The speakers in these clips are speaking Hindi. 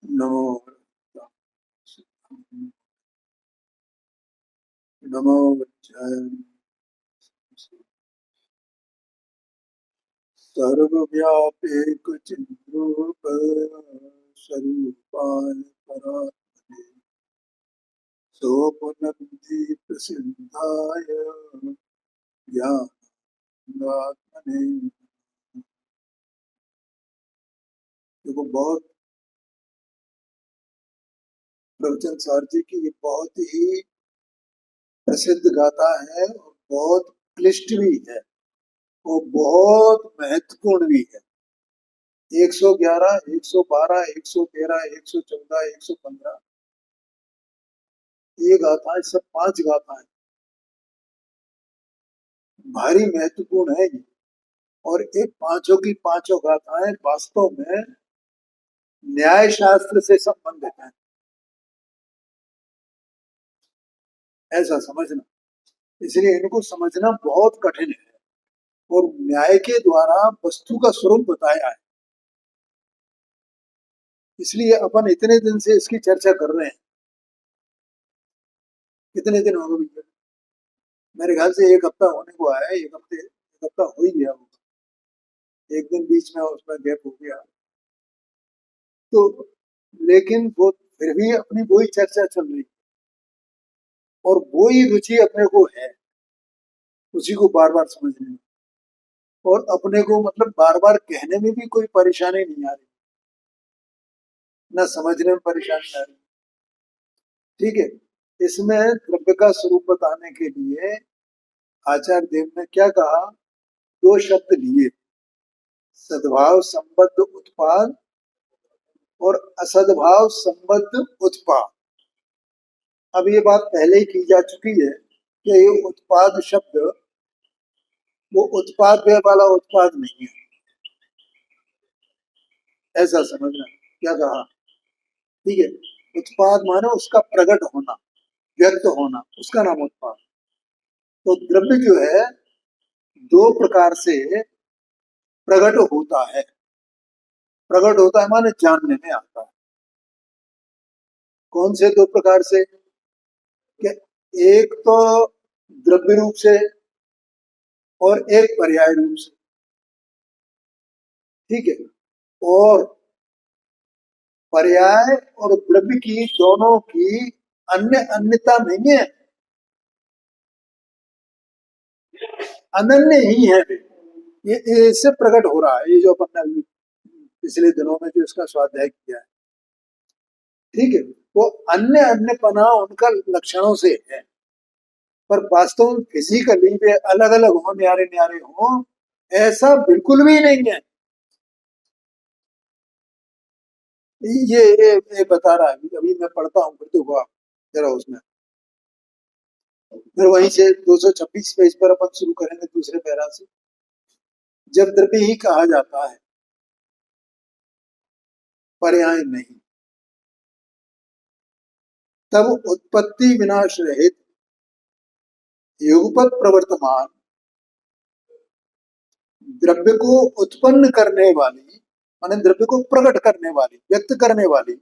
नमो नमो सर्वव्यापीक चिद्रूप स्वरूपाय परात्मने सोपनन्ति प्रसिद्धाय ज्ञानात्मने। देखो, बहुत प्रवचन सार जी की ये बहुत ही प्रसिद्ध गाथा है और बहुत क्लिष्ट भी है और बहुत महत्वपूर्ण भी है। 111, 112, 113, 114, 115 ये गाथाएं, सब 5 गाथाएं भारी महत्वपूर्ण है ये। और ये पांचों की पांचों गाथाएं वास्तव में न्याय शास्त्र से संबंधित हैं, ऐसा समझना। इसलिए इनको समझना बहुत कठिन है और न्याय के द्वारा वस्तु का स्वरूप बताया है। इसलिए अपन इतने दिन से इसकी चर्चा कर रहे हैं। कितने दिन हो गए भैया? मेरे ख्याल से 1 हफ्ता होने को आया है। 1 हफ्ता हो ही गया होगा। एक दिन बीच में उसमें गैप हो गया तो, लेकिन वो फिर भी अपनी वही चर्चा चल रही और वही रुचि अपने को है उसी को बार बार समझने में। और अपने को मतलब बार बार कहने में भी कोई परेशानी नहीं आ रही, ना समझने में परेशानी आ रही। ठीक है। इसमें द्रव्य का स्वरूप बताने के लिए आचार्य देव ने क्या कहा? 2 शब्द लिए, सद्भाव संबद्ध उत्पाद और असद्भाव संबद्ध उत्पाद। अब ये बात पहले ही की जा चुकी है कि ये उत्पाद शब्द वो उत्पाद व्यय वाला उत्पाद नहीं है, ऐसा समझना। क्या कहा? ठीक है। उत्पाद माने उसका प्रकट होना, व्यक्त होना, उसका नाम उत्पाद। तो द्रव्य जो है 2 प्रकार से प्रकट होता है। प्रकट होता है माने जानने में आता है। कौन से 2 प्रकार से? कि एक तो द्रव्य रूप से और एक पर्याय रूप से। ठीक है। और पर्याय और द्रव्य की दोनों की अन्य अन्यता नहीं है, अनन्य ही है। ये इससे प्रकट हो रहा है, ये जो अपन ने पिछले दिनों में जो इसका स्वाध्याय किया है। ठीक है। वो अन्य अन्य पना उनका लक्षणों से है, पर वास्तव में फिजिकली वे अलग अलग हो, न्यारे न्यारे हो, ऐसा बिल्कुल भी नहीं है। ये बता रहा है। अभी मैं पढ़ता हूँ, फिर देखो आप जरा उसमें। फिर वहीं से 226 पेज पर अपन शुरू करेंगे दूसरे पैरा से। जब द्रव्य ही कहा जाता है, पर्याय नहीं, तब उत्पत्ति विनाश रहित युगपत प्रवर्तमान द्रव्य को उत्पन्न करने वाली, माने द्रव्य को प्रकट करने वाली, व्यक्त करने वाली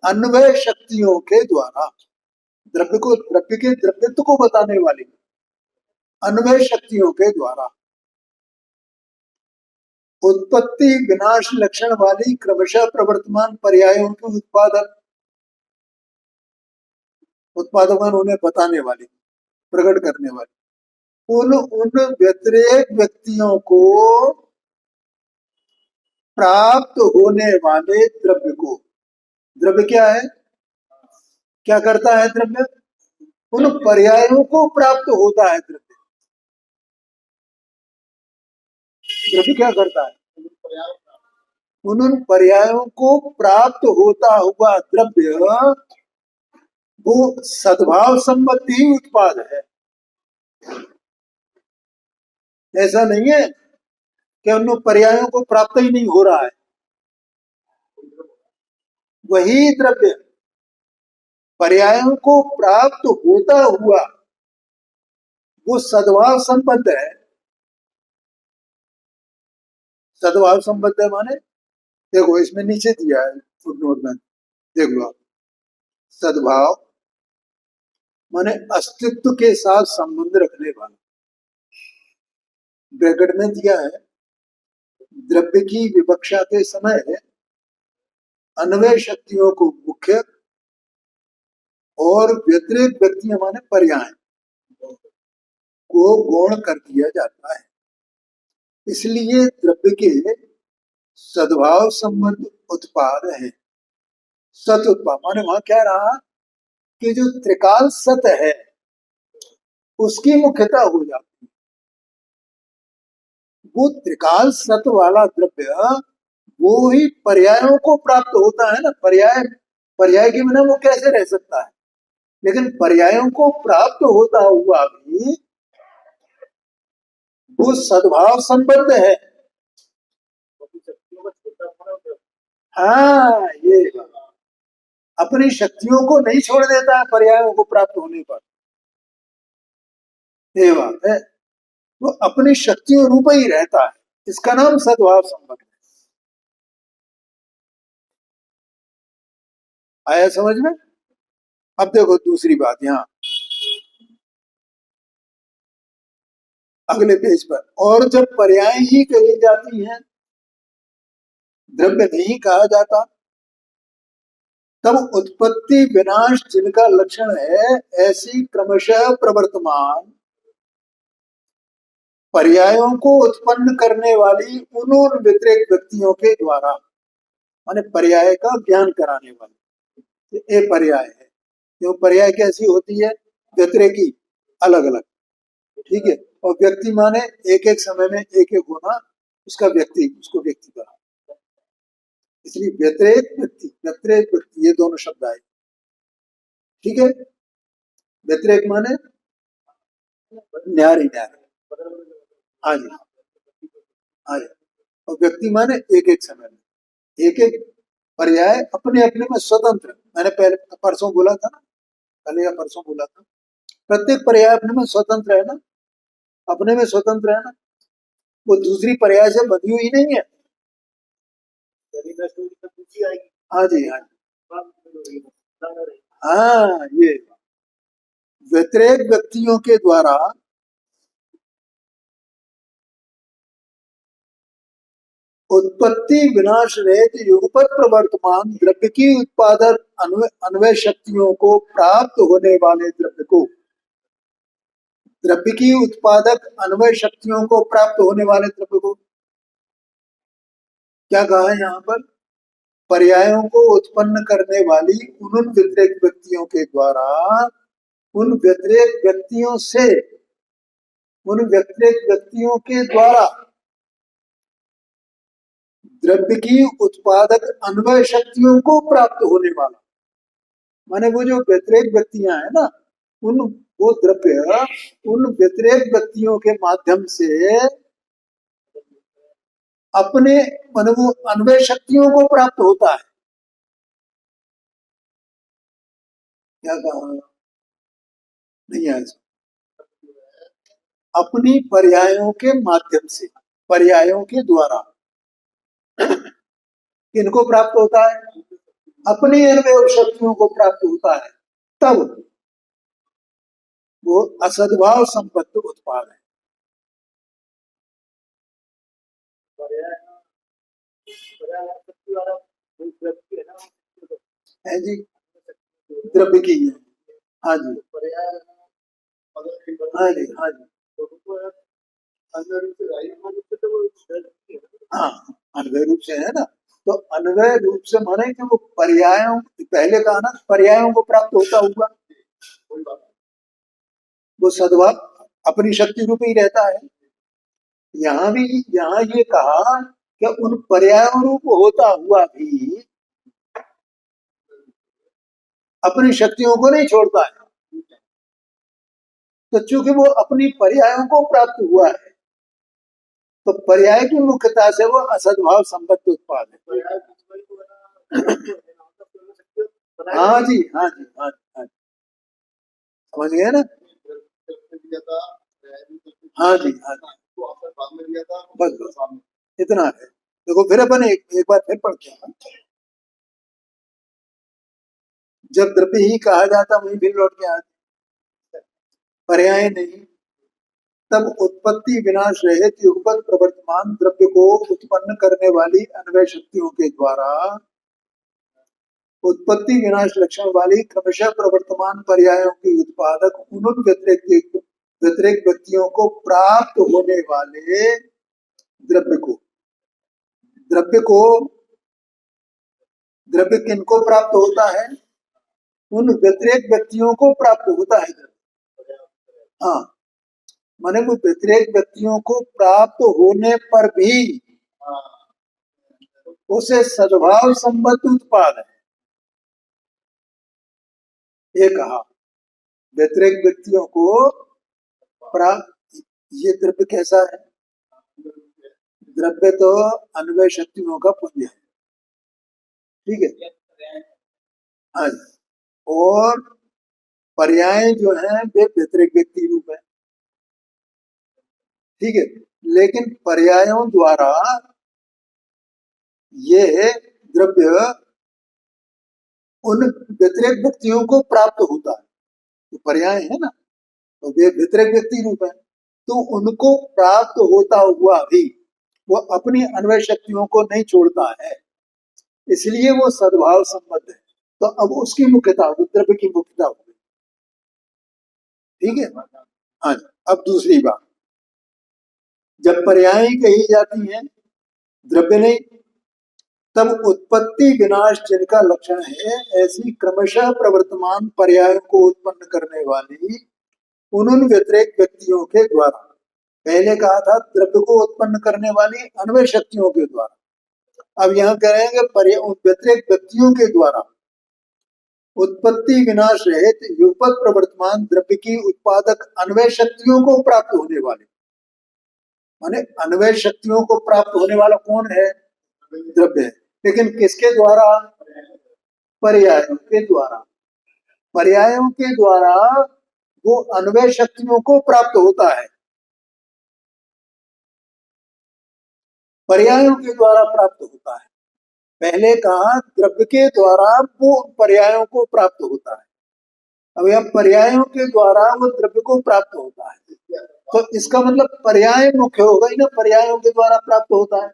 अन्वय शक्तियों के द्वारा, द्रव्य को, द्रव्य के द्रव्यत्व को बताने वाली अन्वय शक्तियों के द्वारा उत्पत्ति विनाश लक्षण वाली क्रमशः प्रवर्तमान पर्यायों के उत्पादक, उत्पादक उन्हें बताने वाली, प्रकट करने वाली उन उन व्यतिरेक व्यक्तियों को प्राप्त होने वाले द्रव्य को। द्रव्य क्या है? क्या करता है द्रव्य? उन पर्यायों को प्राप्त होता है द्रव्य। द्रव्य क्या करता है? उन पर्यायों को प्राप्त होता हुआ द्रव्य वो सद्भाव संबंधी उत्पाद है। ऐसा नहीं है कि उन पर्यायों को प्राप्त ही नहीं हो रहा है। वही द्रव्य पर्यायों को प्राप्त होता हुआ वो सद्भाव संबद्ध है। सद्भाव संबद्ध है माने देखो इसमें नीचे दिया है, फुटनोट में देख लो आप। सद्भाव माने अस्तित्व के साथ संबंध रखने वाला। ब्रैकेट में दिया है, द्रव्य की विवक्षा के समय अन्वय शक्तियों को मुख्य और व्यतिरिक्त व्यक्तियां माने पर्याय को गौण कर दिया जाता है। इसलिए द्रव्य के सद्भाव संबंध उत्पाद है। सत उत्पाद माने वहां क्या रहा कि जो त्रिकाल सत है उसकी मुख्यता हो जाती है। वो त्रिकाल सत वाला द्रव्य वो ही पर्यायों को प्राप्त होता है ना। पर्याय पर्याय के बिना वो कैसे रह सकता है। लेकिन पर्यायों को प्राप्त होता हुआ भी वो सद्भाव संबंध है। हाँ, ये अपनी शक्तियों को नहीं छोड़ देता है पर्यायों को प्राप्त होने पर। ये बात है, वो अपनी शक्तियों रूप ही रहता है। इसका नाम सद्भाव संबंध है। आया समझ में। अब देखो दूसरी बात यहां अगले पेज पर। और जब पर्याय ही कही जाती हैं, द्रव्य नहीं कहा जाता, तब उत्पत्ति विनाश जिनका लक्षण है ऐसी क्रमशः प्रवर्तमान पर्यायों को उत्पन्न करने वाली उन व्यतिरिक्त व्यक्तियों के द्वारा, माने पर्याय का ज्ञान कराने वाले, ये पर्याय है। क्यों पर्याय कैसी होती है, व्यतिरेकी अलग अलग, ठीक है। और व्यक्ति माने एक एक समय में एक एक होना, उसका व्यक्ति, उसको व्यक्ति कहा। इसलिए व्यतिरेक व्यक्ति ये दोनों शब्द आए, ठीक है। व्यतिरेक माने न्यारी न्यारी, हाँ जी हाँ जी। और व्यक्ति माने एक एक समय में एक एक पर्याय अपने अपने में स्वतंत्र। मैंने पहले परसों बोला था ना, कल या परसों बोला था, प्रत्येक पर्याय अपने में स्वतंत्र है ना, अपने में स्वतंत्र है ना। वो दूसरी पर्याय से बंधी हुई नहीं है। हाँ जी हाँ जी हाँ। ये व्यतिरेक व्यक्तियों के द्वारा उत्पत्ति विनाश रहित युगपत प्रवर्तमान द्रव्य की उत्पादक अन्वय शक्तियों को प्राप्त होने वाले द्रव्य को, द्रव्य की उत्पादक अन्वय शक्तियों को प्राप्त होने वाले द्रव्य को क्या कहा है यहाँ पर, पर्यायों को उत्पन्न करने वाली उन व्यतिरेक व्यक्तियों के द्वारा, उन व्यतिरेक व्यक्तियों से, उन व्यतिरेक व्यक्तियों के द्वारा द्रव्य की उत्पादक अन्वय शक्तियों को प्राप्त होने वाला। माने वो जो व्यतिरेक व्यक्तियां हैं ना, उन वो द्रव्य उन व्यतिरेक व्यक्तियों के माध्यम से अपने माने वो अन्वय शक्तियों को प्राप्त होता है। क्या कहा, नहीं आया, अपनी पर्यायों के माध्यम से, पर्यायों के द्वारा इनको प्राप्त होता है, अपनी अन्वय शक्तियों को प्राप्त होता है, तब वो असद्भाव संपत्ति उत्पाद है। है जी, द्रव्य की है। हाँ जी हाँ जी हाँ जी हाँ, अन्वय रूप से है ना। तो अन्वय रूप से माने कि वो पर्यायों, पहले कहा ना पर्यायों को प्राप्त होता हुआ, वो सद्भाव अपनी शक्ति रूप ही रहता है। यहाँ भी यहाँ ये कहा कि उन पर्यायों रूप होता हुआ भी अपनी शक्तियों को नहीं छोड़ता है। तो चूंकि वो अपनी पर्यायों को प्राप्त हुआ है, तो पर्याय की मुख्यता से वो असद्भाव संपत्ति उत्पाद है। हाँ जी हाँ जी हाँ जी हाँ जी, समझ गए ना। हाँ जी हाँ जी, बस बस इतना है। देखो फिर अपन एक बार फिर पढ़ते हैं। जब द्रव्य ही कहा जाता वहीं फिर लौट के आते, पर्याय नहीं। तब उत्पत्ति विनाश रहित युगपत प्रवर्तमान द्रव्य को उत्पन्न करने वाली अन्वय शक्तियों के द्वारा उत्पत्ति विनाश लक्षण वाली क्रमशः प्रवर्तमान पर्यायों की उत्पादक उन व्यतिरिक्त व्यक्तियों को प्राप्त होने वाले द्रव्य को द्रव्य किनको प्राप्त होता है? उन व्यतिरेक व्यक्तियों को प्राप्त होता है द्रव्य। हाँ, माने वो व्यतिरेक व्यक्तियों को प्राप्त होने पर भी उसे सद्भाव संबद्ध उत्पाद है, ये कहा। व्यतिरेक व्यक्तियों को प्राप्त, ये द्रव्य कैसा है? द्रव्य तो अन्वय शक्तियों का पुंज है, ठीक है। हाँ, और पर्याय जो है वे व्यतिरेक व्यक्ति रूप है, ठीक है। लेकिन पर्यायों द्वारा ये द्रव्य उन व्यतिरेक व्यक्तियों को प्राप्त होता है, तो पर्याय है ना, तो वे व्यतिरेक व्यक्ति रूप है, तो उनको प्राप्त होता हुआ भी वो अपनी अन्वय शक्तियों को नहीं छोड़ता है, इसलिए वो सद्भाव संबद्ध है। तो अब उसकी मुख्यता होगी, द्रव्य की मुख्यता होगी, ठीक है। हाँ, अब दूसरी बात, जब पर्याय कही जाती है द्रव्य नहीं, तब उत्पत्ति विनाश जिनका लक्षण है ऐसी क्रमशः प्रवर्तमान पर्यायों को उत्पन्न करने वाली उन व्यतिरेक व्यक्तियों के द्वारा, पहले कहा था द्रव्य को उत्पन्न करने वाली अन्वय शक्तियों के द्वारा, अब यहाँ कहेंगे व्यतिरेक व्यक्तियों के द्वारा उत्पत्ति विनाश रहित युगपत प्रवर्तमान द्रव्य की उत्पादक अन्वय शक्तियों को प्राप्त होने वाले, माने अन्वय शक्तियों को प्राप्त होने वाला कौन है? द्रव्य है, लेकिन किसके द्वारा? पर्यायों के द्वारा। पर्यायों के द्वारा वो अन्वय शक्तियों को प्राप्त होता है, पर्यायों के द्वारा प्राप्त होता है। पहले कहा द्रव्य के द्वारा वो पर्यायों को प्राप्त होता है, अब यह पर्यायों के द्वारा वो द्रव्य को प्राप्त होता है, तो इसका मतलब पर्याय मुख्य होगा ही ना, पर्यायों के द्वारा प्राप्त होता है,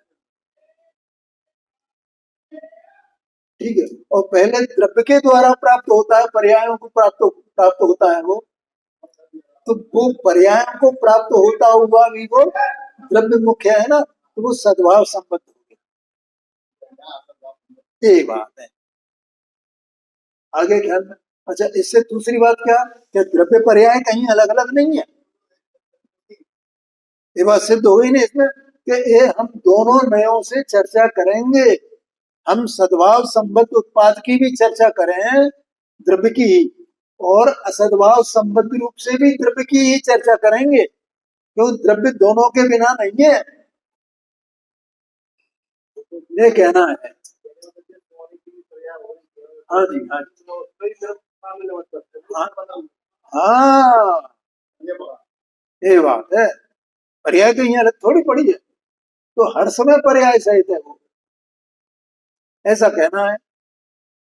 ठीक है। और पहले द्रव्य के द्वारा प्राप्त होता है, पर्यायों को प्राप्त होता है वो, तो वो पर्यायों को प्राप्त होता हुआ भी वो द्रव्य मुख्य है ना, तो वो सद्भाव संबद्ध हो गया, ये बात है। आगे ख्याल में, अच्छा इससे दूसरी बात क्या, द्रव्य पर्याय कहीं अलग अलग नहीं है, ये बात सिद्ध हो गई ना इसमें कि ये हम दोनों नयों से चर्चा करेंगे, हम सद्भाव संबद्ध उत्पाद की भी चर्चा करें द्रव्य की, और असद्भाव संबद्ध रूप से भी द्रव्य की ही चर्चा करेंगे, क्यों द्रव्य दोनों के बिना नहीं है, ये कहना है। हाँ जी, हाँ हाँ, ये बात है, पर्याय तो यहाँ थोड़ी पड़ी है, तो हर समय पर्याय सहित है वो, ऐसा कहना है।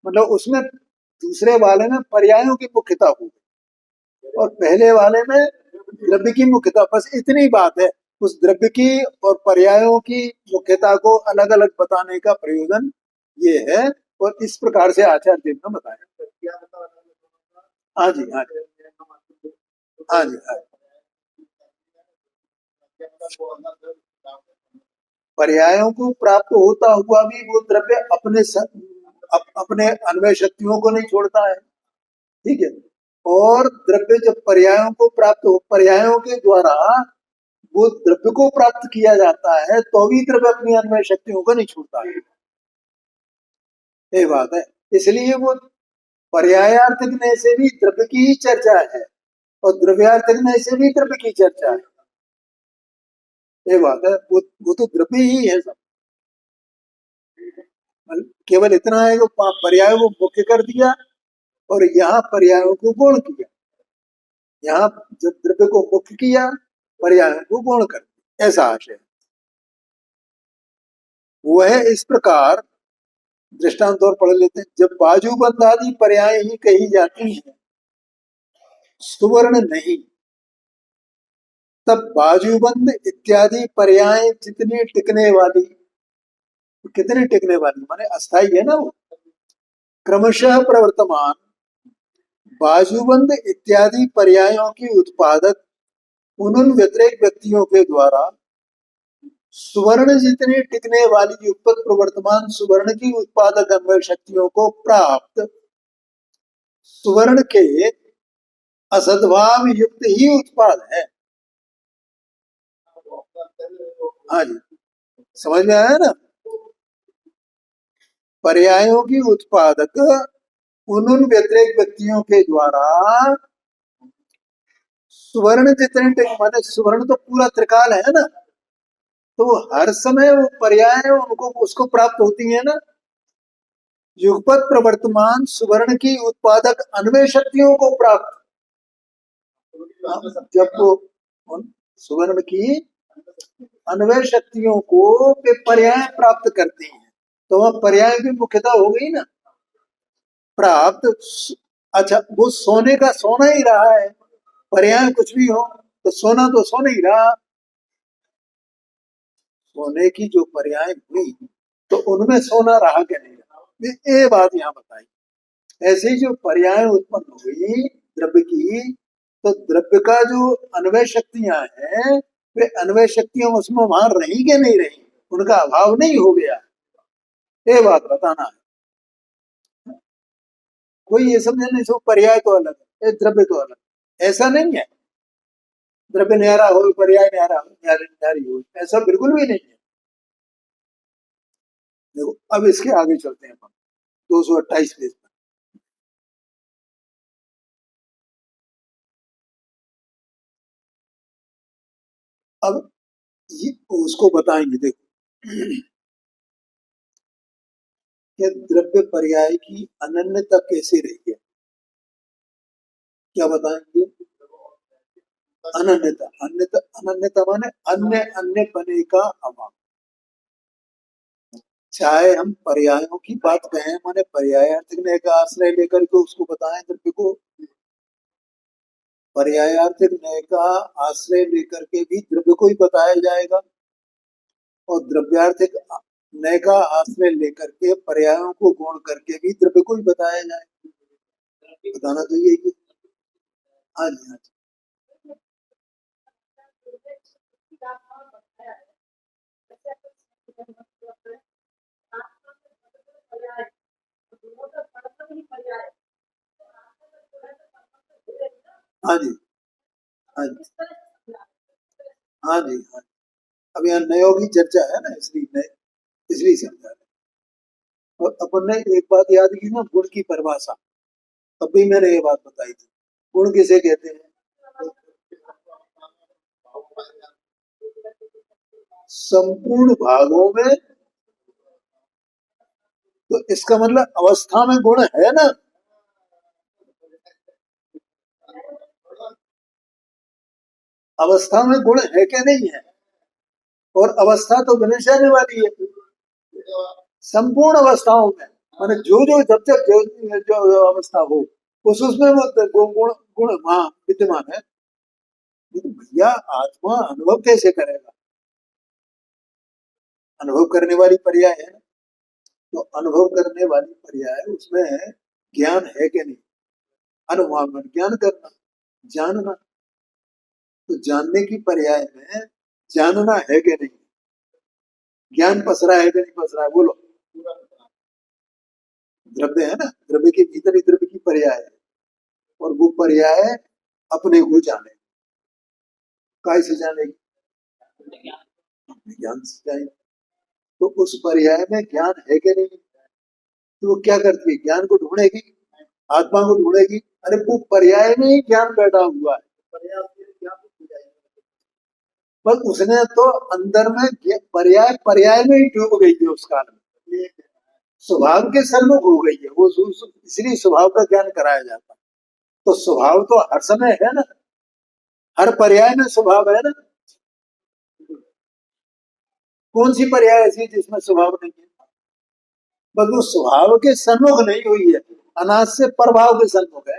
मतलब उसमें दूसरे वाले में पर्यायों की मुख्यता होगी और पहले वाले में द्रव्य की मुख्यता, बस इतनी बात है। उस द्रव्य की और पर्यायों की मुख्यता को अलग अलग बताने का प्रयोजन ये है, और इस प्रकार से आचार्य देव ने बताया। हाँ जी, हाँ जी, हाँ जी, हाँ। पर्यायों को प्राप्त होता हुआ भी वो द्रव्य अपने अन्वय शक्तियों को नहीं छोड़ता है, ठीक है। और द्रव्य जब पर्यायों को प्राप्त हो, पर्यायों के द्वारा वो द्रव्य को प्राप्त किया जाता है, तो भी द्रव्य अपनी अन्वय शक्तियों को नहीं छोड़ता है, ये बात है। इसलिए वो पर्यायार्थक से भी द्रव्य की ही चर्चा है और द्रव्यार्थक से भी द्रव्य की चर्चा है, ये बात है। वो तो द्रव्य ही है सब, केवल इतना है कि पर्याय को मुख्य कर दिया और यहाँ पर्यायों को गौण किया, यहाँ जब द्रव्य को मुख्य किया पर्यायों को गौण कर दिया, ऐसा आशय। वह इस प्रकार दृष्टांत और पढ़ लेते हैं। जब बाजूबंद आदि पर्याय ही कही जाती हैं, सुवर्ण नहीं, तब बाजूबंद इत्यादि पर्याय जितनी टिकने वाली, कितने टिकने वाली माने अस्थाई है ना वो, क्रमशः प्रवर्तमान बाजूबंद इत्यादि पर्यायों की उत्पादक उन व्यतिरेक व्यक्तियों के द्वारा सुवर्ण जितनी टिकने वाली युगपत प्रवर्तमान सुवर्ण की उत्पादक अन्वय शक्तियों को प्राप्त सुवर्ण के असद्भाव युक्त ही उत्पाद है। हाँ जी, समझ में आया ना। पर्यायों की उत्पादक उन व्यतिरेक व्यक्तियों के द्वारा सुवर्ण जितने माने सुवर्ण तो पूरा त्रिकाल है ना, तो हर समय वो पर्याय उनको उसको प्राप्त होती है ना। युगपत प्रवर्तमान सुवर्ण की उत्पादक अन्वय शक्तियों को प्राप्त, जब वो सुवर्ण की अन्वय शक्तियों को पर्याय प्राप्त करते हैं, तो वह पर्याय की मुख्यता हो गई ना प्राप्त। अच्छा, वो सोने का सोना ही रहा है, पर्याय कुछ भी हो तो सोना तो सोना ही रहा। सोने की जो पर्याय हुई तो उनमें सोना रहा क्या नहीं रहा, ये बात यहाँ बताई। ऐसे ही जो पर्याय उत्पन्न हुई द्रव्य की, तो द्रव्य का जो अन्वय शक्तियां हैं, वे अन्वय शक्तियां उसमें वहां रही कि नहीं रही, उनका अभाव नहीं हो गया, ये बात बताना है। कोई ये समझे नहीं सो पर्याय तो अलग है, द्रव्य तो अलग, ऐसा नहीं है। द्रव्य न्यारा हो पर्याय न्यारा हो, न्यारी हो, ऐसा बिल्कुल भी नहीं है। देखो अब इसके आगे चलते हैं अपन 228 पेज पर। अब ये उसको बताएंगे, देखो कि द्रव्य पर्याय की अनन्यता कैसे रही है, क्या बताएंगे। अनन्यता, अन्यता, अनन्यता माने अन्य अन्य पने का अभाव। चाहे हम पर्यायों की बात कहें, माने पर्यायार्थिक ने का आश्रय लेकर के उसको बताएं द्रव्य को, पर्यायार्थिक नय का आश्रय लेकर के भी द्रव्य को ही बताया जाएगा, और द्रव्यार्थिक नय का आश्रय लेकर के पर्यायों को गुण करके भी द्रव्य को ही बताया जाएगा। बताना तो यही। हाँ जी, हाँ जी, हाँ जी, हाँ जी, हाँ जी, हाँ जी। अब यहाँ नयों की चर्चा है ना, इसलिए नए, इसलिए समझा रहे हैं। और अपन ने एक बात याद की ना, गुण की परिभाषा, तब भी मैंने ये बात बताई थी। गुण किसे कहते हैं, संपूर्ण भागों में, तो इसका मतलब अवस्था में गुण है ना। अवस्था में गुण है क्या नहीं है, और अवस्था तो विनश जाने वाली है संपूर्ण अवस्थाओं में, माने जो जो जब जब जो अवस्था हो उस उसमें वो गुण गुण वहां विद्यमान है। लेकिन भैया आत्मा अनुभव कैसे करेगा, अनुभव करने वाली पर्याय है ना, तो अनुभव करने वाली पर्याय उसमें ज्ञान है कि नहीं, अनुभव में ज्ञान करना, जानना, तो जानने की पर्याय में जानना है कि नहीं, ज्ञान पसरा है कि नहीं पसरा है, बोलो। द्रव्य है ना, द्रव्य के भीतर ही द्रव्य की पर्याय है, और वो पर्याय अपने को जाने, काय से जानेगी, ज्ञान से जाएगी। तो उस पर्याय में ज्ञान है कि नहीं, तो वो क्या करती है, ज्ञान को ढूंढेगी, आत्मा को ढूंढेगी। अरे वो पर्याय में ही ज्ञान बैठा हुआ है, बस उसने तो अंदर में पर्याय पर्याय में ही डूब गई है उस काल में, स्वभाव के सम्मुख हो गई है वो, इसलिए स्वभाव का ज्ञान कराया जाता है। तो स्वभाव तो हर समय है ना, हर पर्याय में स्वभाव है ना। कौन सी पर्याय ऐसी जिसमें स्वभाव नहीं है, बस वो स्वभाव के सन्मुख नहीं हुई है, अनाज से प्रभाव के सन्मुख है।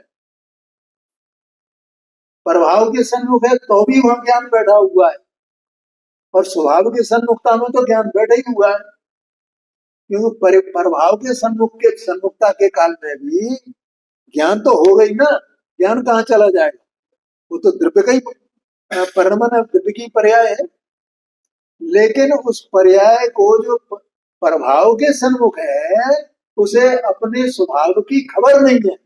प्रभाव के सन्मुख है तो भी वहां ज्ञान बैठा हुआ है, और स्वभाव के सन्मुखता में तो ज्ञान बैठा ही हुआ है। क्योंकि प्रभाव के सन्मुखता के काल में भी ज्ञान तो हो गई ना। ज्ञान कहाँ चला जाएगा, वो तो द्रव्य का ही परिणाम है, द्रव्य की पर्याय है। लेकिन उस पर्याय को जो प्रभाव के सन्मुख है, उसे अपने स्वभाव की खबर नहीं है।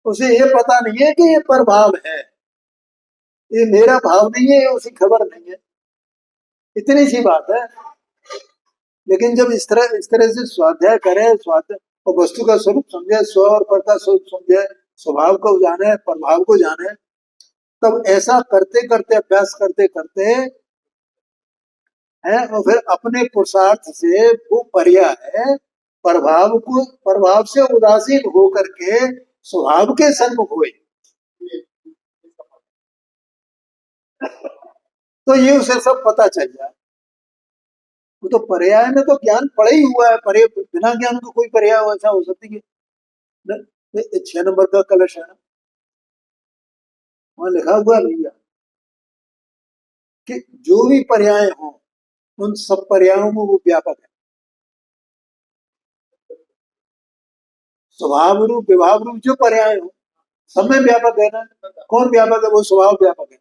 उसे ये पता नहीं है कि ये प्रभाव है, ये मेरा भाव नहीं है, उसे खबर नहीं है। इतनी सी बात है। लेकिन जब इस तरह से स्वाध्याय करे, स्वाध्याय और वस्तु का स्वरूप समझे, स्व और पर का स्वरूप समझे, स्वभाव को जाने, प्रभाव को जाने, तब ऐसा करते करते, अभ्यास करते करते है, और फिर अपने पुरुषार्थ से वो पर्याय प्रभाव से उदासीन होकर के स्वभाव के सन्मुख हुए, तो ये उसे सब पता चल जाए। वो तो पर्याय में तो ज्ञान पड़ा ही हुआ है, बिना ज्ञान को कोई पर्याय ऐसा हो सकती है? 6 नंबर का कलश है, वहां लिखा हुआ भैया कि जो भी पर्याय हो, उन सब पर्यायों में वो व्यापक है। स्वभाव रूप, विभाव रूप जो पर्याय हो, सब में व्यापक है ना। कौन व्यापक है? वो स्वभाव व्यापक है।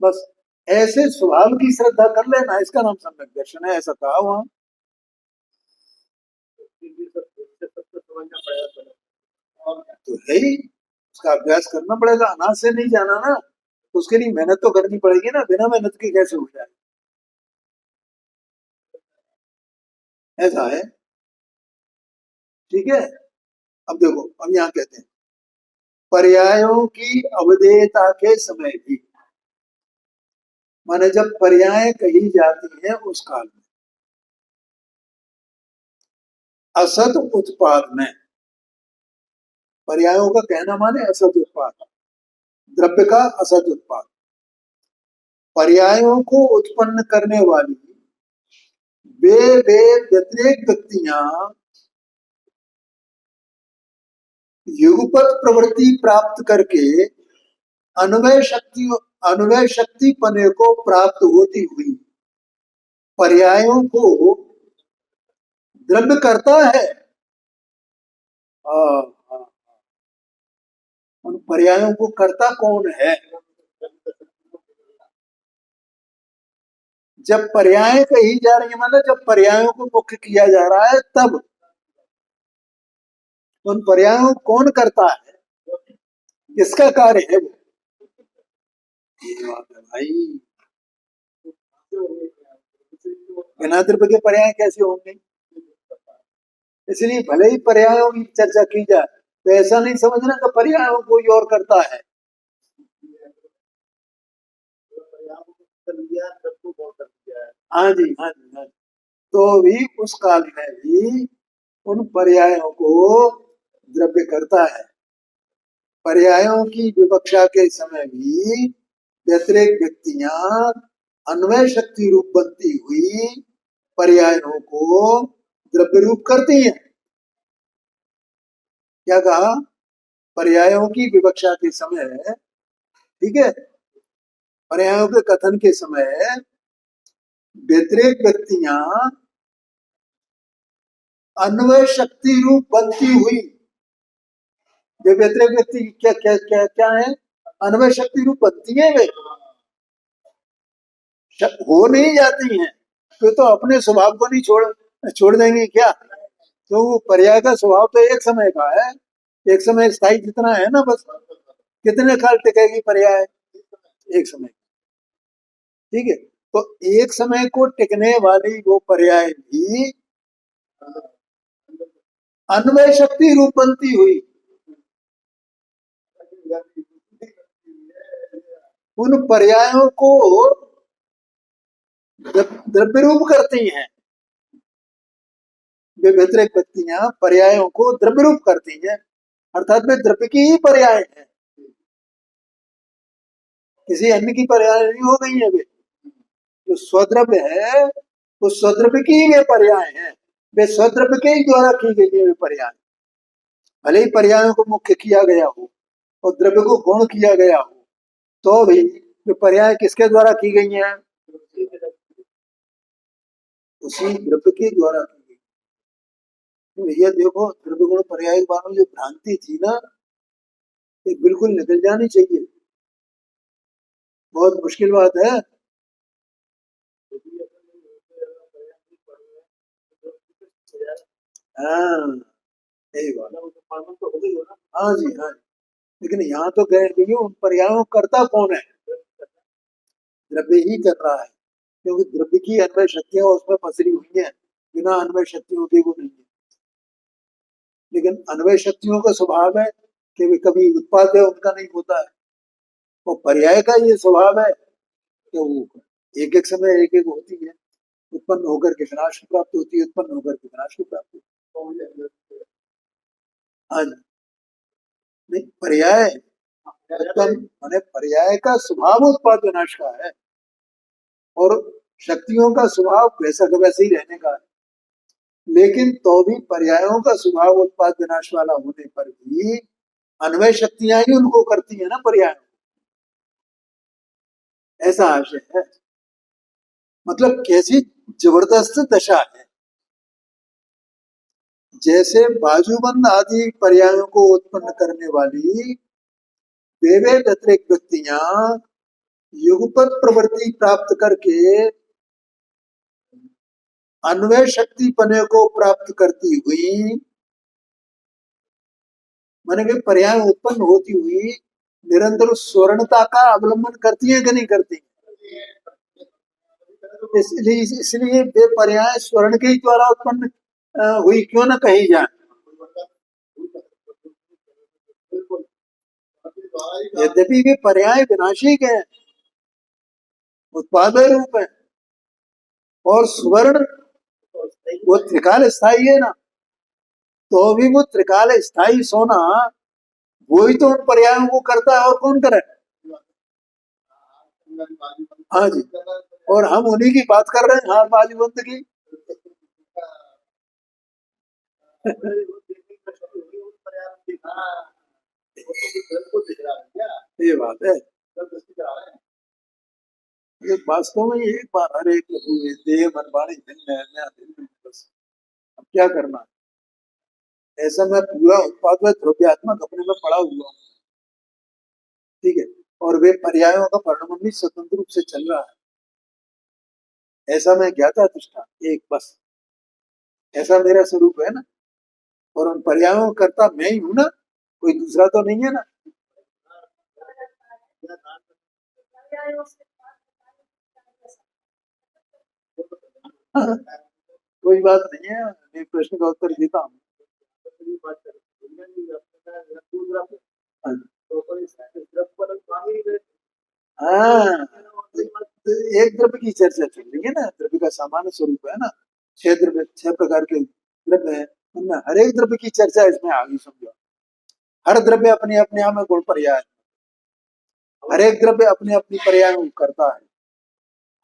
बस ऐसे स्वभाव की श्रद्धा कर लेना, इसका नाम सम्यक दर्शन है, ऐसा कहा वहां। तो है ही, उसका अभ्यास करना पड़ेगा, अनाज से नहीं जाना ना, तो उसके लिए मेहनत तो करनी पड़ेगी ना, बिना मेहनत के कैसे हो जाए, ऐसा है। ठीक है, अब देखो, अब यहाँ कहते हैं पर्यायों की अवधेयता के समय भी, माने जब पर्याय कही जाती है उस काल में, असत उत्पाद में, पर्यायों का कहना माने असत उत्पाद, द्रव्य का असत उत्पाद, पर्यायों को उत्पन्न करने वाली वे व्यतिरेक व्यक्तियां युगपत प्रवृत्ति प्राप्त करके अन्वय शक्ति पने को प्राप्त होती हुई पर्यायों को द्रव्य करता है। उन पर्यायों को करता कौन है? जब पर्याय कही जा रही है, मतलब जब पर्यायों को मुख्य किया जा रहा है, तब उन पर्यायों को कौन करता है, किसका कार्य है वो? ये बात है भाई, बिना द्रव्य के पर्याय कैसे होंगे? इसलिए भले ही पर्यायों की चर्चा की जाए, तो ऐसा नहीं समझना कि पर्यायों कोई और करता है। हाँ जी, हाँ जी, हाँ जी। तो भी उस काल में भी उन पर्यायों को द्रव्य करता है। पर्यायों की विवक्षा के समय भी व्यतिरेक व्यक्तियां अन्वय शक्ति रूप बनती हुई पर्यायों को द्रव्य रूप करती हैं। क्या कहा? पर्यायों की विवक्षा के समय, ठीक है, पर्यायों के कथन के समय व्यतिरेक व्यक्तियां अन्वय शक्ति रूप बनती हुई, वे व्यतिरेक व्यक्ति क्या क्या क्या क्या है? अन्वय शक्ति रूप बनती है। वे हो नहीं जाती हैं, तो अपने स्वभाव को नहीं छोड़ देंगे क्या? तो वो पर्याय का स्वभाव तो एक समय का है, एक समय स्थायी जितना है ना, बस कितने काल टिकेगी पर्याय? एक समय। ठीक है, तो एक समय को टिकने वाली वो पर्याय भी अन्वय शक्ति रूप बनती हुई उन पर्यायों को द्रव्य रूप करती हैं। वे व्यतिरेक व्यक्तियां पर्यायों को द्रव्य रूप करती हैं, अर्थात वे द्रव्य की ही पर्याय है, किसी अन्य की पर्याय नहीं हो गई है वे। जो स्वद्रव्य है उस स्वद्रव्य की वे पर्याय है, वे स्वद्रव्य के ही द्वारा की गई है वे पर्याय। भले ही पर्यायों को मुख्य किया गया हो और द्रव्य को गुण किया गया हो, तो भी वे पर्याय किसके द्वारा की गई हैं? उसी द्रव्य के द्वारा की गई। तो भैया देखो, द्रव्य गुण पर्याय वालों जो भ्रांति थी ना, ये बिल्कुल निकल जानी चाहिए। बहुत मुश्किल बात है। हाँ, यही बात। हाँ जी, हाँ जी। लेकिन यहाँ तो कह रही हूँ, उन पर्यायों करता कौन है? द्रव्य ही कर रहा है, क्योंकि द्रव्य की अन्वय शक्तियां उसमें पसरी हुई हैं, बिना अन्वय शक्तियों के वो नहीं है। लेकिन अन्वय शक्तियों का स्वभाव है कि वे कभी उत्पाद है उनका नहीं होता है, और पर्याय का ये स्वभाव है कि वो एक एक समय एक एक होती है, उत्पन्न होकर के विनाश को प्राप्त होती है, उत्पन्न होकर के विनाश को प्राप्त होती है। हाँ जी, नहीं पर्याय उत्पन्न माने पर्याय का स्वभाव उत्पाद विनाश का है, और शक्तियों का स्वभाव वैसा का वैसे ही रहने का है। लेकिन तो भी पर्यायों का स्वभाव उत्पाद विनाश वाला होने पर भी अन्वय शक्तियां ही उनको करती है ना पर्याय, ऐसा आशय है। मतलब कैसी जबरदस्त दशा है। जैसे बाजूबंद आदि पर्यायों को उत्पन्न करने वाली वे व्यतिरिक्त व्यक्तियां युगपत प्रवृत्ति प्राप्त करके अन्वय शक्ति पने को प्राप्त करती हुई, माने वे पर्याय उत्पन्न होती हुई निरंतर स्वर्णता का अवलंबन करती है कि नहीं करती? इसलिए वे पर्याय स्वर्ण के ही द्वारा उत्पन्न हुई क्यों न कही जाए। यद्यपि वे पर्याय विनाशी के हैं, उत्पादय रूप है, और स्वर्ण वो त्रिकाल स्थायी है ना, तो भी वो त्रिकाल स्थायी सोना वही तो उन पर्यायों को करता है, और कौन करे? हाँ जी, और हम उन्हीं की बात कर रहे हैं, हार बाजूबंद की। ये बात है। ये वास्तव में एक बार हर एक हुए देह मन वाणी भिन्न है, नया भिन्न, बस अब क्या करना है। ऐसा मैं पूरा उत्पाद में द्रव्यात्मक अपने में पड़ा हुआ हूँ, ठीक है, और वे पर्यायों का परिणाम भी स्वतंत्र रूप से चल रहा है, ऐसा मैं ज्ञाता तुष्टा एक, बस ऐसा मेरा स्वरूप है ना, और उन पर्यायों करता मैं ही हूं ना, कोई दूसरा तो नहीं है ना। कोई बात नहीं है, मैं प्रश्न का उत्तर देता हूँ। हाँ, तो एक द्रव्य की चर्चा चल रही है ना, द्रव्य का सामान्य स्वरूप है ना, छह द्रव्य, छह प्रकार के द्रव्य है, उनमें हर एक द्रव्य की चर्चा इसमें आ गई, समझो। हर द्रव्य अपने अपने आप में गुण पर्याय, हर एक द्रव्य अपने अपनी पर्याय को करता है,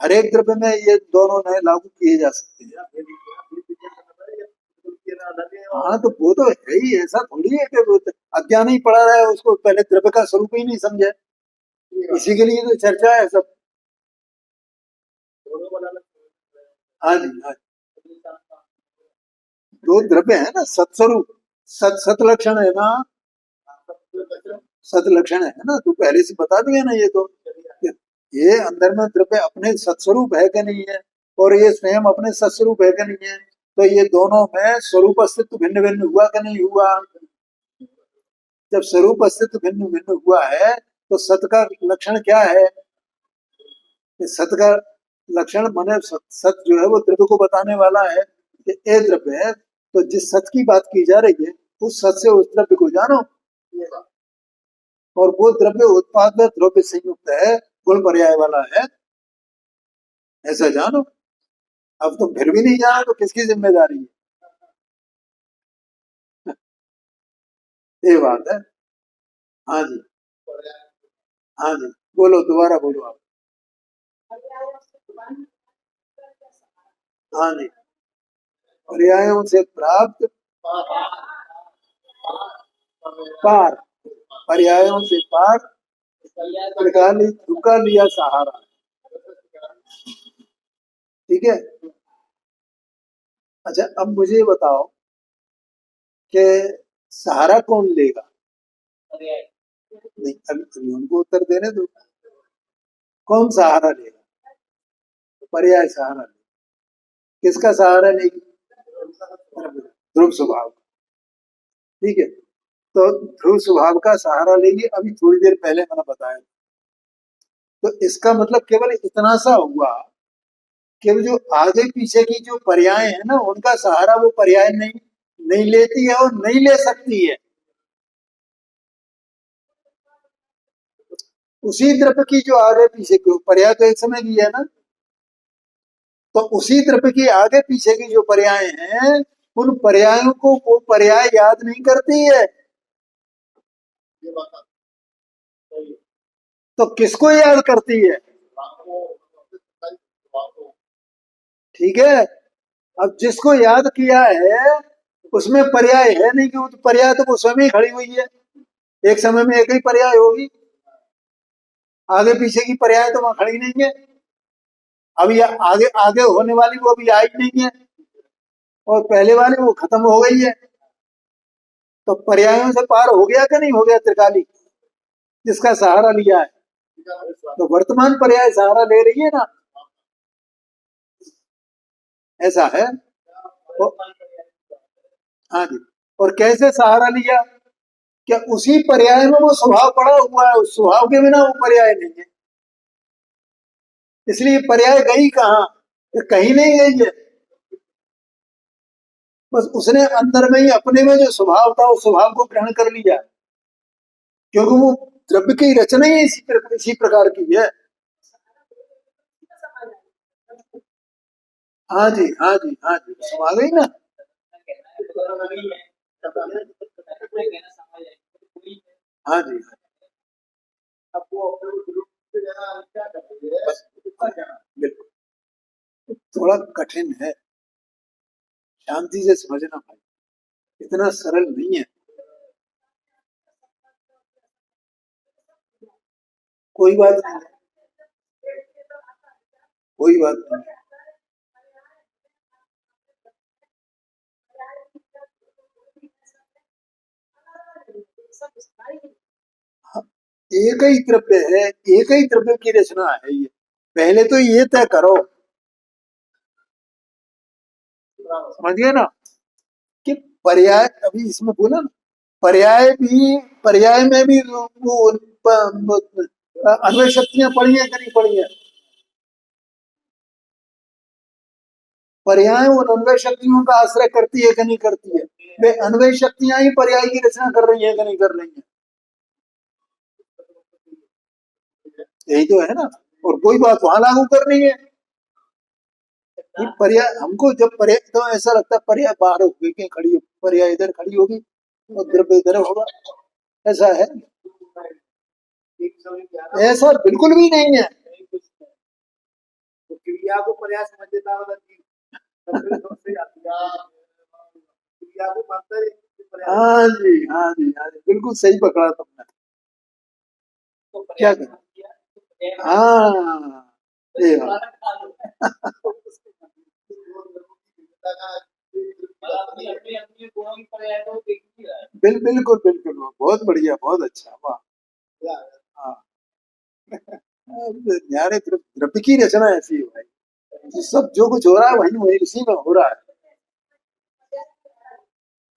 हर एक द्रव्य में ये दोनों नए लागू किए जा सकते हैं। हाँ, तो वो तो है ही, ऐसा थोड़ी है कि वो अज्ञान ही पड़ा रहा है, उसको पहले द्रव्य का स्वरूप ही नहीं समझे, इसी के लिए तो चर्चा है सब। हाँ जी, हाँ जी। दो द्रव्य है ना, सत्स्वरूप, सत सत लक्षण है ना, सत लक्षण है ना, तो पहले से बता दिया ना ये तो, ये अंदर में द्रव्य अपने सत्स्वरूप है कि नहीं है, और ये स्वयं अपने सत्स्वरूप है कि नहीं है, तो ये दोनों में स्वरूप अस्तित्व भिन्न भिन्न हुआ कि नहीं हुआ? जब स्वरूप अस्तित्व भिन्न भिन्न हुआ है, तो सत का लक्षण क्या है? कि सत का लक्षण माने सत जो है वो द्रव्य को बताने वाला है कि ए द्रव्य है, तो जिस सत की बात की जा रही है उस सत से उस द्रव्य को जानो, और वो द्रव्य उत्पाद में द्रव्य संयुक्त है, गुण पर्याय वाला है, ऐसा जानो। अब तुम फिर भी नहीं जानो तो किसकी जिम्मेदारी है? ये बात है। हाँ जी, हाँ जी, बोलो, दोबारा बोलो आप। हाँ जी, पर्यायों से प्राप्त पार, पर्यायों से पार त्रिकाली तुका लिया सहारा। ठीक है। अच्छा, अब मुझे ये बताओ कि सहारा कौन लेगा? नहीं, अभी अभी उनको उत्तर देने दो। कौन सहारा लेगा? पर्याय सहारा लेगा। किसका सहारा लेगी? ध्रुव स्वभाव का। ठीक है, तो ध्रुव स्वभाव का सहारा लेगी, अभी थोड़ी देर पहले मैंने बताया। तो इसका मतलब केवल इतना सा हुआ कि जो आगे पीछे की जो पर्याय है ना, उनका सहारा वो पर्याय नहीं नहीं लेती है और नहीं ले सकती है। उसी द्रव्य की जो आगे पीछे की पर्याय तो एक समय की है ना, तो उसी द्रव्य की आगे पीछे की जो पर्याय हैं, उन पर्यायों को वो पर्याय याद नहीं करती है। तो किसको याद करती है? ठीक है, अब जिसको याद किया है उसमें पर्याय है नहीं, क्योंकि पर्याय तो वो स्वयं ही खड़ी हुई है। एक समय में एक ही पर्याय होगी, आगे पीछे की पर्याय तो वहां खड़ी नहीं है। अभी आगे आगे होने वाली वो अभी आई नहीं है, और पहले वाली वो खत्म हो गई है। तो पर्यायों से पार हो गया कि नहीं हो गया त्रिकाली, जिसका सहारा लिया है? तो वर्तमान पर्याय सहारा ले रही है ना, ऐसा है। तो हाँ जी, और कैसे सहारा लिया? क्या उसी पर्याय में वो स्वभाव पड़ा हुआ है, उस स्वभाव के बिना वो पर्याय नहीं है। इसलिए पर्याय गई कहाँ? कहीं नहीं गई है, बस उसने अंदर में ही अपने में जो स्वभाव था उस स्वभाव को ग्रहण कर लिया, क्योंकि वो द्रव्य की रचना ही इसी प्रकार की है। हाँ जी, हाँ जी, हाँ जी, समा गई ना। हाँ जी, बस बिल्कुल, थोड़ा कठिन है, शांति से समझना भाई, इतना सरल नहीं है। कोई बात नहीं है, कोई बात नहीं है। हाँ, एक ही द्रव्य है, एक ही द्रव्य की रचना है ये। पहले तो ये तय करो, समझ गए ना, कि पर्याय, अभी इसमें बोला ना, पर्याय भी, पर्याय में भी वो अन्वय शक्तियां पड़ी है कि नहीं पड़ी है? पर्याय उन अन्वय शक्तियों का आश्रय करती है कि नहीं करती है? वे अन्वय शक्तियां ही पर्याय की रचना कर रही है कि नहीं कर रही है? यही तो है ना, और कोई बात वहां लागू करनी है कि पर्याय, हमको जब पर्याय तो ऐसा लगता है पर्याय बाहर होगी कहीं खड़ी हो, पर्याय इधर खड़ी होगी और द्रव्य इधर होगा, ऐसा है? ऐसा बिल्कुल भी नहीं है। क्रिया को पर्याय समझ लेता होगा कि क्रिया को मानता है। हाँ जी, हाँ जी, हाँ जी, बिल्कुल सही पकड़ा तुमने। क्या करें? हाँ, ये बिल्कुल बिल्कुल, बहुत बढ़िया, बहुत अच्छा, वाह। हाँ, न्यारे द्रव्य की रचना ऐसी है भाई, कि सब जो कुछ हो रहा है वही वही उसी में हो रहा है।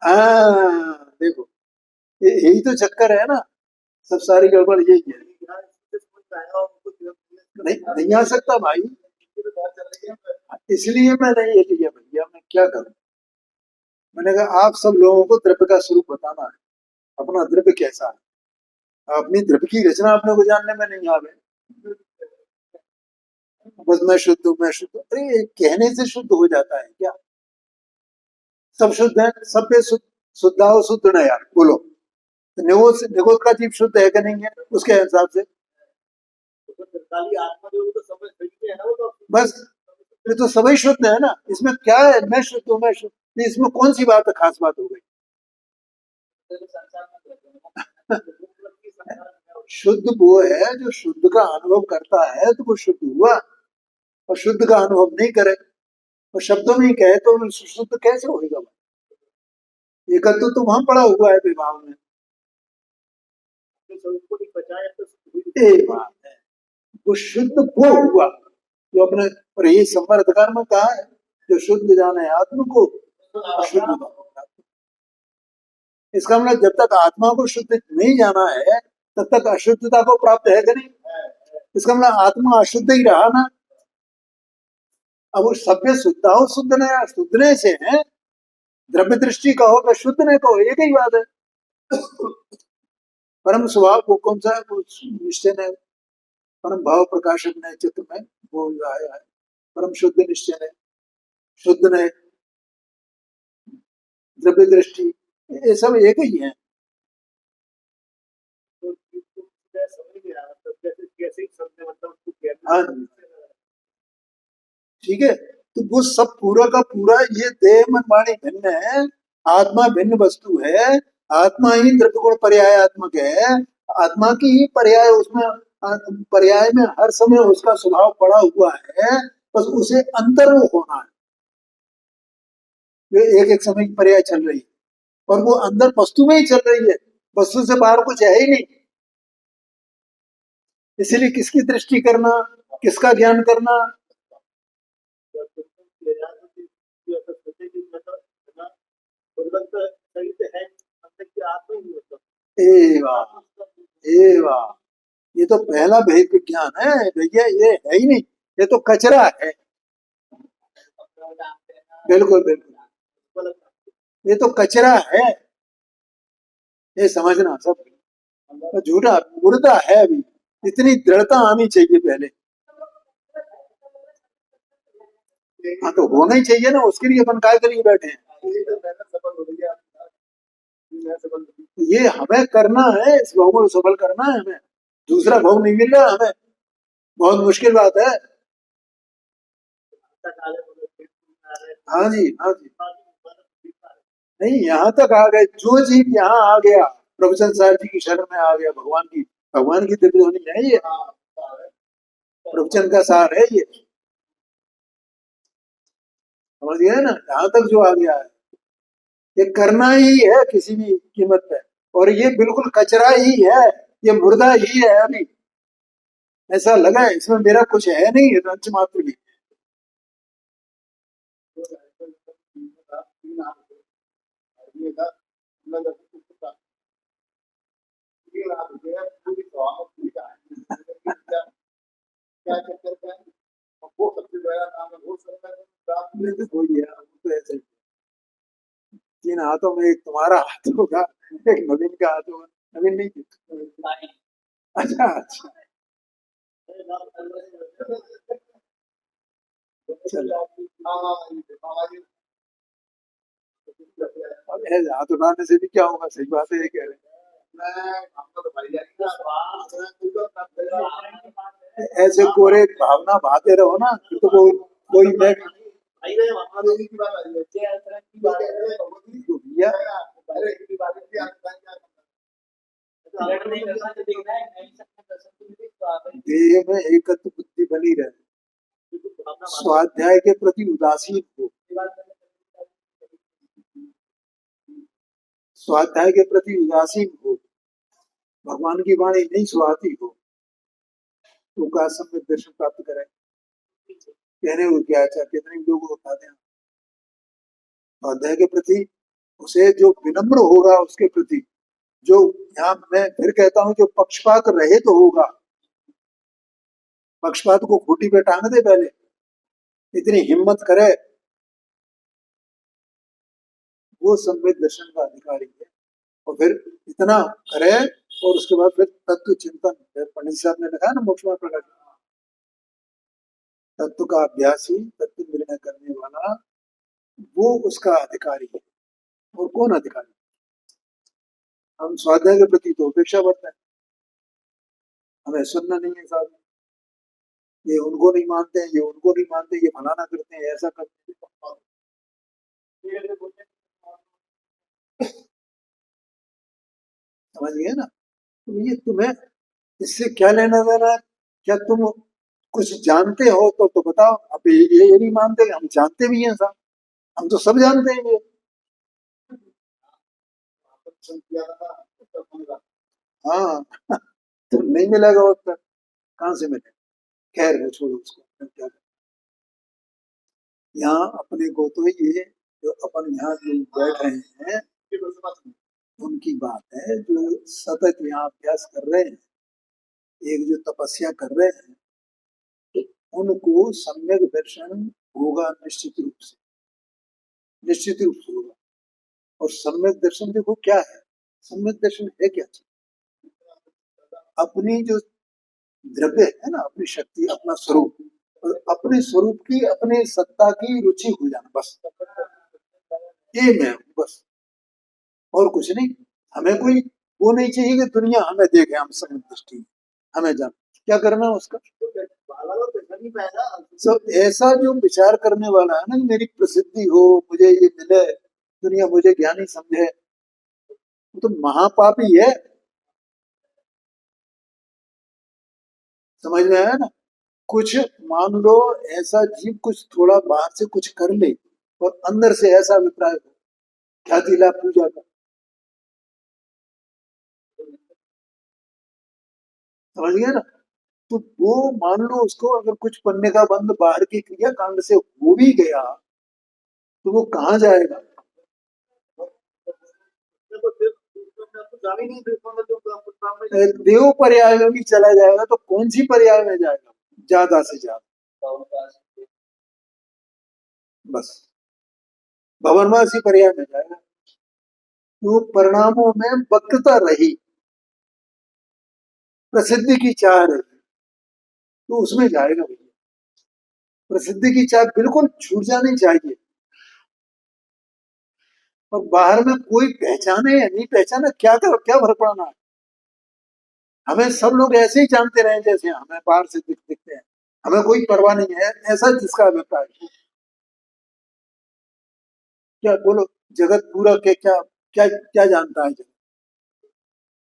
हाँ देखो, यही तो चक्कर है ना, सब सारी गड़बड़ यही है। नहीं नहीं आ सकता भाई, इसलिए मैं नहीं ये लिया भैया, मैं क्या करूं। मैंने कहा आप सब लोगों को द्रव्य का स्वरूप बताना है, अपना द्रव्य कैसा है, अपनी द्रव्य की रचना अपने को जानने में नहीं आवे। बस मैं शुद्ध हूँ, मैं शुद्ध हूँ। अरे कहने से शुद्ध हो जाता है क्या? सब शुद्ध है, सब पे शुद्ध, शुद्धाओ शुद्ध न यार, बोलो। तो निगोद निगोद का जीव शुद्ध है कि नहीं है उसके हिसाब से? काली आत्मा जो तो सब में है ना, वो तो बस ये तो सभी शुद्ध है ना, इसमें क्या है, मैं शुद्ध हूँ मैं शुद्ध, तो इसमें कौन सी बात है, खास बात हो गई? संसार में रहते हैं। शुद्ध वो है जो शुद्ध का अनुभव करता है, तो वो शुद्ध हुआ। और शुद्ध का अनुभव नहीं करे और शब्दों में ही कहे तो वो शुद्ध कैसे होगा? एकत्व तो वहां पड़ा हुआ है विभाव में। स्वरूप को नहीं बचाया तो ये बात है, वो शुद्ध वो हुआ जो अपने, और ये संवर अधिकार में कहा है, जो शुद्ध जाने आत्मा को अशुद्ध जाने। इसका मतलब जब तक आत्मा को शुद्ध नहीं जाना है तब तक अशुद्धता को प्राप्त है कि नहीं? इसका मतलब आत्मा अशुद्ध ही रहा ना। अब वो सभ्य शुद्धता हो, शुद्धने से है, द्रव्य दृष्टि कहो कि शुद्ध ने कहो, एक ही बात है। परम स्वभाव को कौन सा निश्चय ने, परम भाव प्रकाशक ने चित्त में बोल आया है, परम शुद्ध निश्चय ने, शुद्ध ने, द्रव्य दृष्टि, ये सब एक ही है। हाँ ठीक है, तो वो सब पूरा का पूरा ये देह मन वाणी भिन्न है, आत्मा भिन्न वस्तु है, आत्मा ही द्रव्य गुण पर्यायात्मक है, आत्मा की ही पर्याय उसमें, पर्याय में हर समय उसका स्वभाव पड़ा हुआ है, बस उसे अंतर्मुख होना है। जो एक एक समय की पर्याय चल रही है और वो अंदर वस्तु में ही चल रही है, वस्तु से बाहर कुछ है ही नहीं। इसीलिए किसकी दृष्टि करना, किसका ज्ञान करना? एवा एवा, ये तो पहला भेद विज्ञान है भैया, ये है ही नहीं, ये तो कचरा है। बिल्कुल बिल्कुल, ये तो कचरा है, ये समझना सब झूठा मुर्दा है। अभी इतनी दृढ़ता आनी चाहिए पहले। हाँ तो होना ही चाहिए ना, उसके लिए अपन काय के लिए बैठे हैं? ये हमें करना है, इस भाव को सफल करना है हमें, दूसरा भाव नहीं मिल रहा हमें, बहुत मुश्किल बात है। हाँ जी हाँ जी, नहीं यहाँ तक आ गए, जो जीव यहाँ आ गया प्रवचन साहब जी की शरण में आ गया, भगवान की दिव्य ध्वनि है ये, प्रवचन का सार है ये, समझ गए ना? यहाँ तक जो आ गया है, ये करना ही है किसी भी कीमत पे, और ये बिल्कुल कचरा ही है, ये मुर्दा ही है। अभी ऐसा लगा है इसमें मेरा कुछ है नहीं, रंच मात्र भी। वही है, तो ऐसे ही। 3 हाथों में एक तुम्हारा हाथ होगा, एक नवीन का हाथ होगा। नवीन नहीं, अच्छा अच्छा, चलो अब हाथ उठाने से भी क्या होगा, सही बात है, ये कह रहे हैं। ऐसे कोरे भावना भाते रहो ना, फिर तो कोई बैठ भैया, देह में एकत्व बुद्धि बनी रहे, स्वाध्याय के प्रति उदासीन हो, स्वाध्याय के प्रति उदासीन हो, भगवान की वाणी नहीं सुहाती हो, तो का सम्यक दर्शन प्राप्त करें। कहने को क्या, अच्छा कितने लोग उठाते हैं स्वाध्याय के प्रति, उसे जो विनम्र होगा उसके प्रति, जो यहाँ मैं फिर कहता हूँ जो पक्षपात रहे तो होगा, पक्षपात को खूंटी पे टांग दे पहले, इतनी हिम्मत करे, वो सम्यक दर्शन का अधिकारी है। और फिर इतना करे और उसके बाद फिर तत्व चिंतन, पंडित साहब ने लिखा है ना मोक्ष मार्ग प्रकट, तत्व का अभ्यासी, तत्व निर्णय करने वाला, वो उसका अधिकारी है। और कौन अधिकारी? हम स्वाध्याय के प्रति तो उपेक्षा बरते हैं, हमें सुनना नहीं है साहब, ये उनको नहीं मानते हैं, ये उनको नहीं मानते, ये फलाना करते हैं, ऐसा करते हैं। समझ गए ना? तो ये तुम्हें इससे क्या लेना देना है? क्या तुम कुछ जानते हो तो बताओ। अब ये नहीं मानते, हम जानते भी हैं साहब, हम तो सब जानते हैं ये। हाँ। तो नहीं मिलेगा उत्तर, कहाँ से मिलेगा? खैर वो छोड़ो उसको, अब क्या करें। यहाँ अपने को तो ये जो अपन यहाँ जो बैठ रहे हैं उनकी बात है, जो सतत यहाँ अभ्यास कर रहे हैं, एक जो तपस्या कर रहे हैं, उनको सम्यक दर्शन होगा, निश्चित रूप से होगा। और सम्यक दर्शन देखो क्या है, सम्यक दर्शन है क्या चीज? अपनी जो द्रव्य है ना, अपनी शक्ति, अपना स्वरूप, और अपने स्वरूप की, अपने सत्ता की रुचि हो जाना, बस ये मैं हूँ, बस और कुछ नहीं। हमें कोई वो नहीं चाहिए कि दुनिया हमें देखे, हम सम्यक दृष्टि में, हमें जान क्या करना है उसका। सब ऐसा जो विचार करने वाला है ना कि मेरी प्रसिद्धि हो, मुझे ये मिले, दुनिया मुझे ज्ञानी समझे, वो तो महापापी है। समझ में आया ना? कुछ मान लो ऐसा जीव कुछ थोड़ा बाहर से कुछ कर ले और अंदर से ऐसा अभिप्राय हो, ख्याति लाभ पूजा का, समझ गया ना? तो वो मान लो उसको अगर कुछ पन्ने का बंद बाहर की क्रिया कांड से हो भी गया, तो वो कहाँ जाएगा? देव पर्याय में भी चला जाएगा तो कौन सी पर्याय में जाएगा? ज्यादा से ज्यादा बस भवनवासी पर्याय में जाएगा। तो परिणामों में वक्रता रही, प्रसिद्धि की चाह रही, तो उसमें जाएगा भैया। प्रसिद्धि की चाह बिल्कुल छूट जानी चाहिए। और बाहर में कोई पहचाने या नहीं पहचाने, क्या फर्क पड़ना है? हमें सब लोग ऐसे ही जानते रहे जैसे हमें बाहर से दिखते हैं, हमें कोई परवाह नहीं है, ऐसा जिसका अभिप्राय है। क्या बोलो, जगत पूरा के क्या क्या क्या जानता है जगत?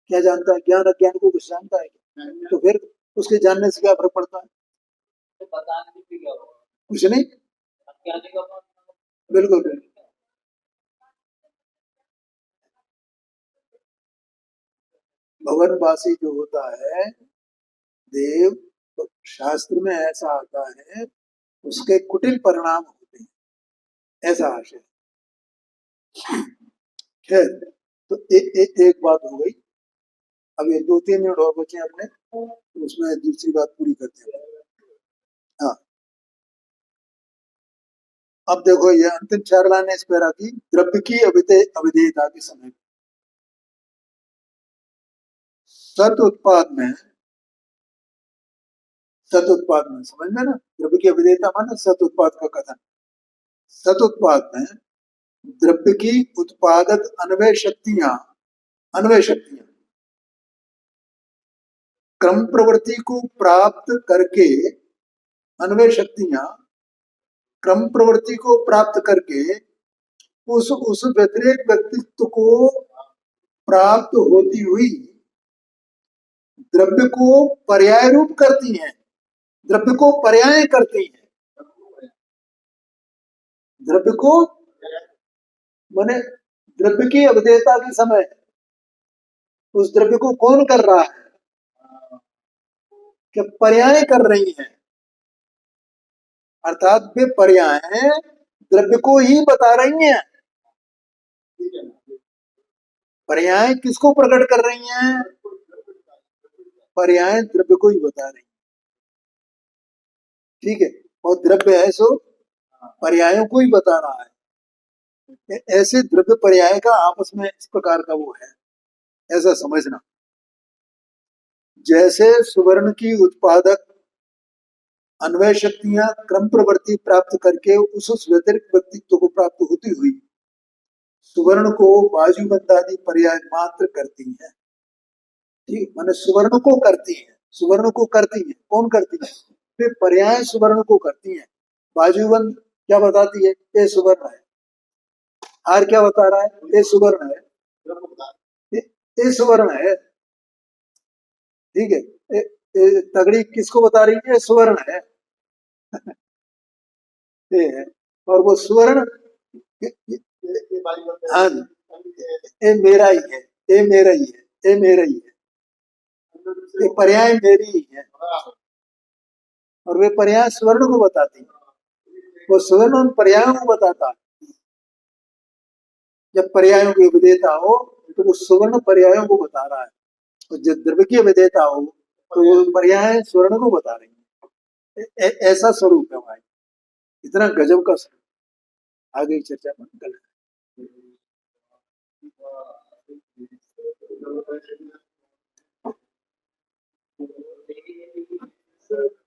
क्या जानता है? ज्ञान अज्ञान को कुछ जानता है क्या? तो फिर उसके जानने से क्या फर्क पड़ता है? कुछ नहीं। बिल्कुल बिल्कुल। भवनवासी जो होता है देव, तो शास्त्र में ऐसा आता है, उसके कुटिल परिणाम होते हैं, ऐसा आशय। खैर, तो एक बात हो गई। अब ये 2-3 मिनट और बचे अपने, तो उसमें दूसरी बात पूरी करते हैं। हाँ, अब देखो ये अंतिम 4 लाइनें इस पैरा की, द्रव्य की अविधेयता के समय सत उत्पाद में, सत उत्पाद में समझ में ना, द्रव्य की अविधेयता माने सत उत्पाद का कथन। सत उत्पाद में द्रव्य की उत्पादक अन्वय शक्तियां क्रम प्रवृत्ति को प्राप्त करके, अन्वय शक्तियां क्रम प्रवृत्ति को प्राप्त करके उस व्यतिरेक व्यक्तित्व को प्राप्त होती हुई द्रव्य को पर्याय रूप करती हैं, द्रव्य को पर्याय करती हैं। द्रव्य को माने द्रव्य की अवधेयता के समय उस द्रव्य को कौन कर रहा है? कि पर्याय कर रही हैं, अर्थात वे पर्याय द्रव्य को ही बता रही हैं। पर्याय किसको प्रकट कर रही हैं? पर्याय द्रव्य को ही बता रही हैं, ठीक है। और द्रव्य है सो पर्यायों को ही बता रहा है। ऐसे द्रव्य पर्याय का आपस में इस प्रकार का वो है, ऐसा समझना। जैसे सुवर्ण की उत्पादक अन्वय शक्तियां क्रम प्रवृत्ति प्राप्त करके उस व्यतिरिक्त व्यक्तित्व को प्राप्त होती हुई सुवर्ण को बाजूबंद आदि पर्याय मात्र करती हैं, ठीक, माने सुवर्ण को करती हैं, सुवर्ण को करती हैं, कौन करती है? वे पर्याय सुवर्ण को करती हैं। बाजूबंद क्या बताती है? ये सुवर्ण है। हार क्या बता रहा है? ये सुवर्ण है। ये सुवर्ण है, ठीक है। तगड़ी किसको बता रही है? सुवर्ण है। ये है। और वो सुवर्ण हाँ जी, ये मेरा ही है, ये मेरा ही है, ये मेरा ही है। ये पर्याय मेरी ही है और वे पर्याय स्वर्ण को बताती है। वो स्वर्ण उन पर्यायों को बताता है। जब पर्यायों की विधेयता हो तो वो सुवर्ण पर्यायों को बता रहा है, और जब द्रव्य की विधेयता हो तो वो पर्याय स्वर्ण को बता रही है। ऐसा स्वरूप है भाई, इतना गजब का स्वरूप। आगे की चर्चा में कल तो